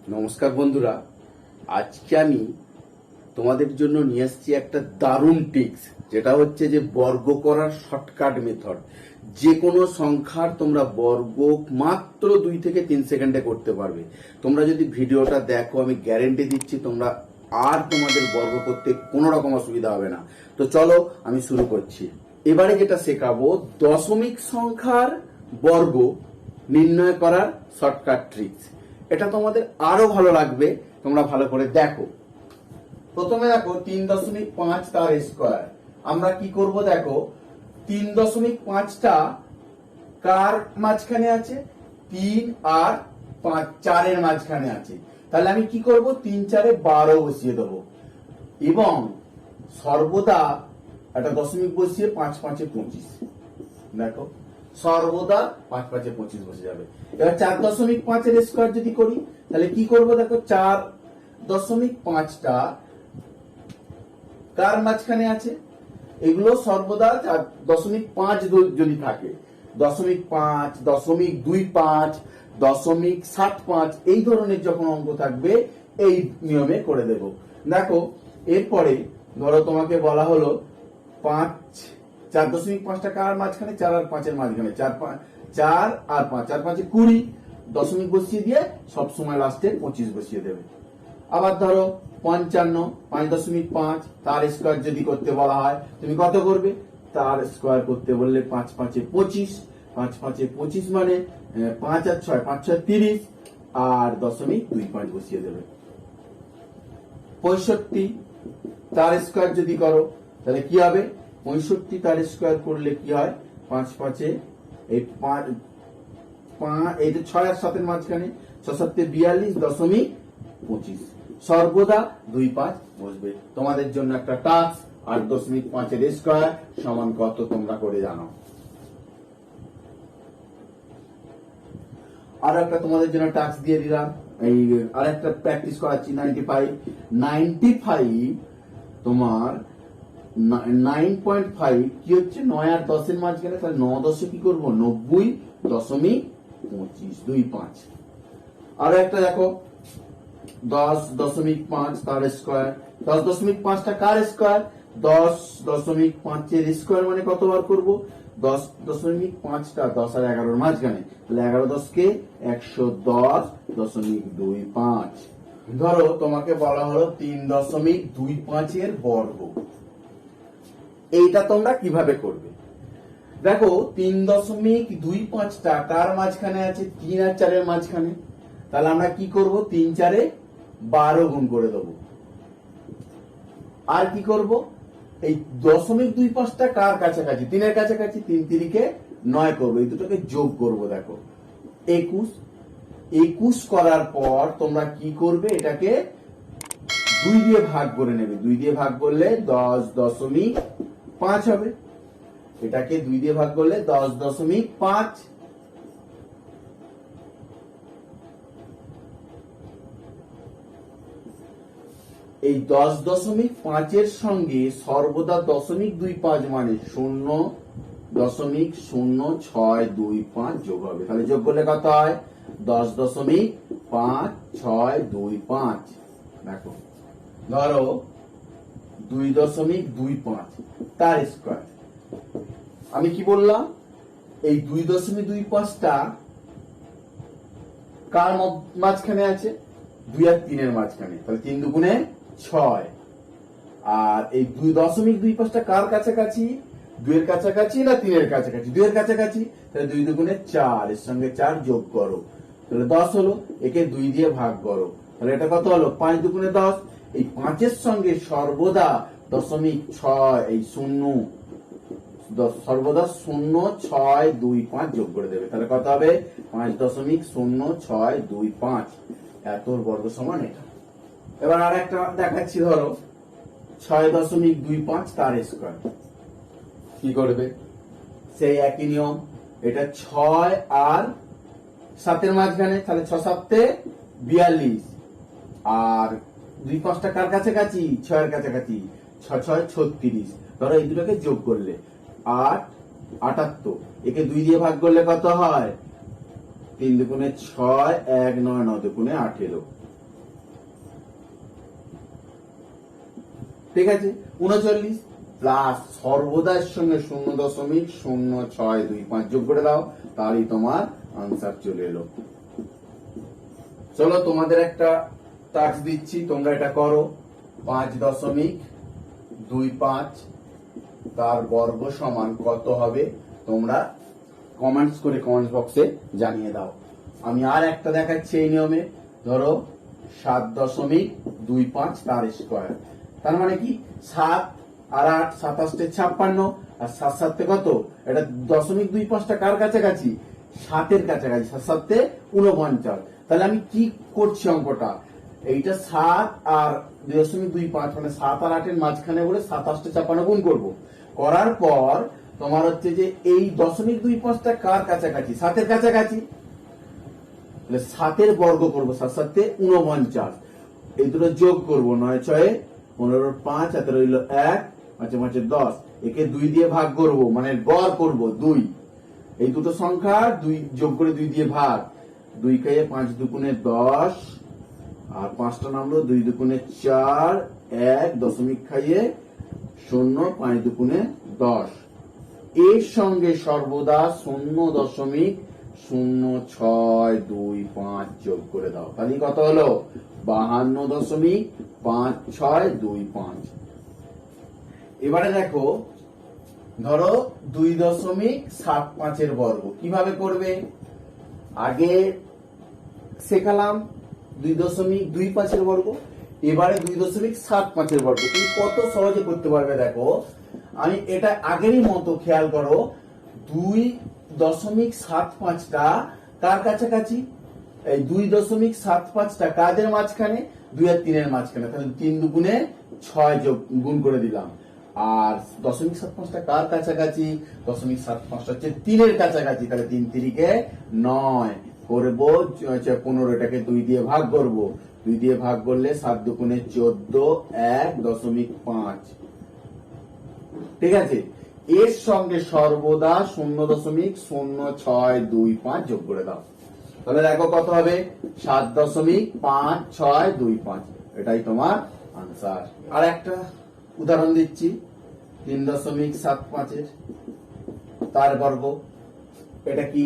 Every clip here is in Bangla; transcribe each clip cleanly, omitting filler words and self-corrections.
নমস্কার বন্ধুরা, আজকে আমি তোমাদের জন্য নিয়ে আসছি একটা দারুণ টিপস, যেটা হচ্ছে যে বর্গ করার শর্টকাট মেথড। যে কোনো সংখ্যার তোমরা বর্গ মাত্র 2 থেকে 3 সেকেন্ডে করতে পারবে। তোমরা যদি ভিডিওটা দেখো, আমি গ্যারেন্টি দিচ্ছি তোমরা আর তোমাদের বর্গ করতে কোনো রকম অসুবিধা হবে না। তো চলো আমি শুরু করছি। এবারে যেটা শেখাবো, দশমিক সংখ্যার বর্গ নির্ণয় করার শর্টকাট ট্রিক্স। এটা তোমাদের আরো ভালো লাগবে, তোমরা ভালো করে দেখো। প্রথমে দেখো 3.5 তার স্কোয়ার। আমরা কি করব দেখো, 3.5টা কার মাঝখানে আছে? 3 আর 5, 4-এর মাঝখানে আছে। তাহলে আমি কি করব, 3 4-এ 12 বসিয়ে দেবো এবং সর্বদা একটা দশমিক বসিয়ে 5 5-এ 25। দেখো সর্বদা 5 5-এ 25 বসে যাবে। এবার 4.5-এর স্কোয়ার যদি করি তাহলে কি করব দেখো, 4.5টা কার মাঝখানে আছে? এগুলো সর্বদা 4.5 যদি থাকে, 0.5, 0.25, 0.75 এই ধরনের যখন অঙ্ক থাকবে এই নিয়মে করে দেব। দেখো এরপরে ধরো তোমাকে বলা হলো 4.5টা কার মাঝখানে? 4 আর 5-এর মাঝখানে। 4 আর 5, 4 5-এ 20, দশমিক বসিয়ে দিয়ে সবসময় লাস্টে 25 বসিয়ে দেবে। আবার ধরো 55, 5.5 তার স্কোয়ার যদি করতে বলা হয়, তুমি কত করবে? তার স্কোয়ার করতে বললে 5 5-এ 25, 5 5-এ 25 মানে 5 আর 6, 5 6 30 আর 0.25 বসিয়ে দেবে। 65 তার স্কোয়ার যদি করো তাহলে কি হবে? 65 তার স্কোয়ার করলে কি হয়? 5 5-এ এই 5, এই যে 6 আর 7-এর মাঝখানে, 6 7-এ 42, 0.25 সর্বদা 2 5 বসবে। তোমাদের জন্য একটা টাস্ক, 8.5-এর স্কোয়ার সমান কত তোমরা করে জানো। আর একটা তোমাদের জন্য টাস্ক দিয়ে দিলাম, এই আরেকটা প্র্যাকটিস করাচ্ছি। 95 তোমার 9.5 কি হচ্ছে? 9 আর 10-এর মাঝখানে, তাহলে 9 10-এ কি করবো? 90.25 2 5। আরো একটা দেখো 10.5 তার স্কোয়ার। 10.5টা কার স্কোয়ার? 10.5-এর স্কোয়ার মানে কতবার করবো? 10.5টা 10 আর 11-এর মাঝখানে, তাহলে 11 10-কে 110.25। ধরো তোমাকে বলা হলো 3.25-এর বর্গ। এইটা তোমরা কিভাবে করবে দেখো, 3.25টা কার মাঝখানে আছে? 3 আর 4-এর মাঝখানে। তাহলে আমরা কি করব? 3 4-এ 12 গুণ করে দেবো। আর কি করব? এই 0.25টা কার কাছাকাছি? 3-এর কাছাকাছি। 3 3-কে 9 করবো, এই দুটোকে যোগ করব। দেখো 21 করার পর তোমরা কি করবে? এটাকে 2 দিয়ে ভাগ করে নেবে। 2 দিয়ে ভাগ করলে 10.5 হবে। এটাকে 2 দিয়ে ভাগ করলে 10.5। এই 10.5-এর সঙ্গে সর্বদা 0.25 মানে 0.0625 যোগ হবে। তাহলে যোগ করলে কত হয়? 10.5625। দেখো ধরো 2.25 তার স্কোয়ার। আমি কি বললাম? এই 2.25টা কার মাঝখানে আছে? 2 আর 3-এর মাঝখানে। তাহলে 3 দুগুণে 6। আর এই 2.25টা কার কাছাকাছি? 2-এর কাছাকাছি না 3-এর কাছাকাছি? 2-এর কাছাকাছি। তাহলে 2 দুগুণে 4, এর সঙ্গে 4 যোগ করো, তাহলে 10 হলো। একে 2 দিয়ে ভাগ করো, তাহলে এটা কত হলো? 5 দুগুণে 10। এই 5-এর সঙ্গে সর্বদা 0.6 এই 0 সর্বদা 0.625 যোগ করে দেবে। তাহলে কত হবে? 5.0625। এত বর্গ সমান এটা। এবার আর একটা দেখাচ্ছি, ধরো 6.25 তার স্কোয়ার। কি করবে? সেই একই নিয়ম। এটা 6 আর 7-এর মাঝখানে, তাহলে 6 7-এ 42 আর 2 5টা কার কাছাকাছি? 6-এর কাছাকাছি। 6 6 36। ধরো এই দুটোকে যোগ করলে 8 78। একে 2 দিয়ে ভাগ করলে কত হয়? 3 দুগুণে 6, 1 9 9 দুগুণে 18। ঠিক আছে, 39 প্লাস সর্বদার সঙ্গে 0.0625 যোগ করে দাও, তাহলেই তোমার আনসার চলে এলো। চলো তোমাদের একটা টাস্ক দিচ্ছি, তোমরা এটা করো। 5.25 তার বর্গ সমান কত হবে তোমরা কমেন্টস করে কমেন্টস বক্সে জানিয়ে দাও। আমি আর একটা দেখাচ্ছি এই নিয়মে। ধরো 7.25 তার স্কোয়ার, তার মানে কি 7 আর 8 57 আর 7 7 কত, এটা 0.25টা কার কাছাকাছি, 7-এর কাছাকাছি, 7 7 49। তাহলে আমি কি করছি অঙ্কটা, এইটা 7 আর 2.25 মানে 7 আর 8-এর মাঝখানে বলে 7 8 56 গুণ করবো। করার পর তোমার হচ্ছে যে এই 0.25টা কার কাছাকাছি, 7-এর কাছাকাছি, 7-এর বর্গ করবো, 7 7 49, এই দুটো যোগ করবো, 9 6 15 5 হাতে রইল 1, 5 5 10, একে 2 দিয়ে ভাগ করবো, মানে গড় করবো 2, এই দুটো সংখ্যা 2 যোগ করে 2 দিয়ে ভাগ, 2 খাইয়ে 5 দুগুণে 10, আর 5টা নামলো 2 দুগুণে 4, 1 দশমিক খাইয়ে 0, 5 দুগুণে 10, এর সঙ্গে সর্বদা 0.0625 যোগ করে দাও, তাহলে কত হলো 52.5625। এবারে দেখো, ধরো 2.75 বর্গ কিভাবে করবে, আগে শেখালাম 2.25 বর্গ, এবারে 2.75 বর্গ। তুমি কত সহজে করতে পারবে দেখো, আমি এটা আগেরই মতো খেয়াল করো, 2.75টা কার কাছাকাছি, এই 2.75টা কাদের মাঝখানে, 2 আর 3-এর মাঝখানে, তাহলে 3 দুগুণে 6 যোগ গুণ করে দিলাম। আর 0.75টা কার কাছাকাছি, 0.75টা হচ্ছে 3-এর কাছাকাছি, তাহলে 3 3-কে 9 করবো, 15টাকে 2 দিয়ে ভাগ করবো, 2 দিয়ে ভাগ করলে 7 দুগুণে 14, 1.5, ঠিক আছে। এর সঙ্গে সর্বদা 0.0625 যোগ করে দাও, তাহলে দেখো কত হবে 7.5625, এটাই তোমার আনসার। আর একটা উদাহরণ দিচ্ছি, 3.75 তার বর্গ, এটা কি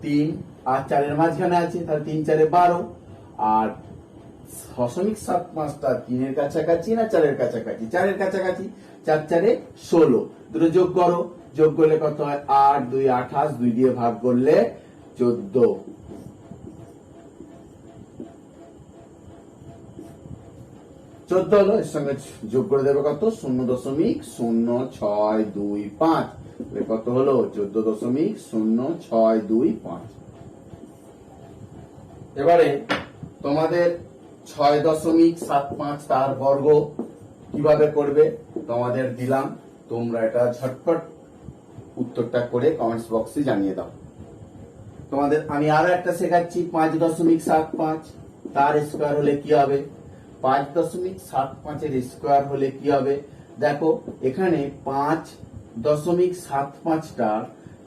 3 আর 4-এর মাঝখানে আছে, তাহলে 3 4 12, আর 0.75টা 3-এর কাছাকাছি না 4-এর কাছাকাছি, 4-এর কাছাকাছি, 4 4 16, দুটো যোগ করো, যোগ করলে কত হয় 8 2 28, 2 দিয়ে ভাগ করলে 14, 14 হলো, এর সঙ্গে যোগ করে দেবে কত 0.0625, কত হলো 14.0625। এবারে তোমাদের 6.75 তার বর্গ কিভাবে করবে তোমাদের দিলাম, তোমরা এটা ঝটপট উত্তরটা করে কমেন্টস বক্সে জানিয়ে দাও। তোমাদের আমি আরো একটা শেখাচ্ছি, 5.75 তার স্কোয়ার হলে কি হবে, 5.75 স্কোয়ার হলে কি হবে, দেখো এখানে 5.75টা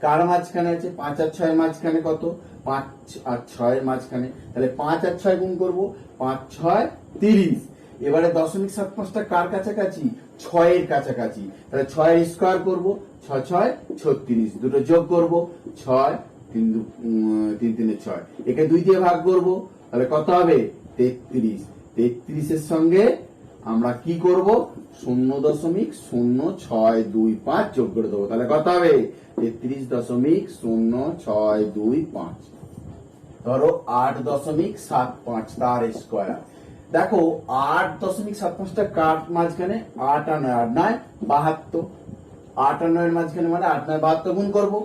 কার মাঝখানে আছে, 5 আর 6-এর মাঝখানে কত, 5 আর 6-এর মাঝখানে, তাহলে 5 আর 6 গুণ করবো, 5 6 30, এবারে 0.75টা কার কাছাকাছি, 6-এর কাছাকাছি, তাহলে 6-এর স্কোয়ার করবো, 6 6 36, দুটো যোগ করবো, 6 3 3 6, একে 2 দিয়ে ভাগ করবো, তাহলে কত হবে 33, 33-এর সঙ্গে আমরা কি করব 0.0625 যোগ করে দেবো, তাহলে কত হবে 33.0625। ধরো 8.75 তার স্কোয়ার, দেখো 8.75টা কার মাঝখানে, 8 আর 9, 8 9 72, 8 আর 9-এর মাঝখানে মানে 8 9 72 গুণ করবো।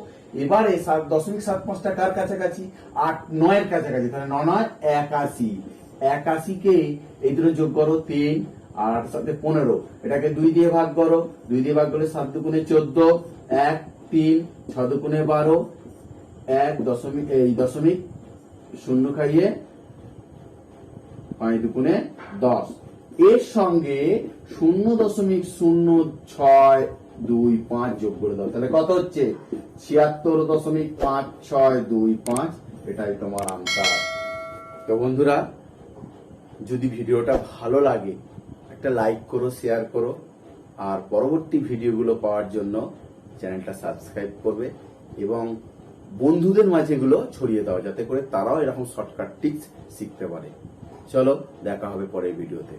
এবারে 7.75টা কার কাছাকাছি, 8 9-এর কাছাকাছি, তাহলে 9 9 81, 81কে এই দুটো যোগ করো 3 আর 8 সাথে 15, এটাকে 2 দিয়ে ভাগ করো, 2 দিয়ে ভাগ করলে 7 দুগুণে 14, 1 3 6 দুগুণে 12, 1 দশমিক এই দশমিক শূন্য খাইয়ে 5 দুগুণে 10, এর সঙ্গে 0.0625 যোগ করে দাও, তাহলে কত হচ্ছে 76.5625, এটাই তোমার আনসার। তো বন্ধুরা, যদি ভিডিওটা ভালো লাগে একটা লাইক করো, শেয়ার করো, আর পরবর্তী ভিডিওগুলো পাওয়ার জন্য চ্যানেলটা সাবস্ক্রাইব করবে এবং বন্ধুদের মাঝে এগুলো ছড়িয়ে দাও, যাতে করে তারাও এরকম শর্টকাট টিপস শিখতে পারে। চলো, দেখা হবে পরের ভিডিওতে।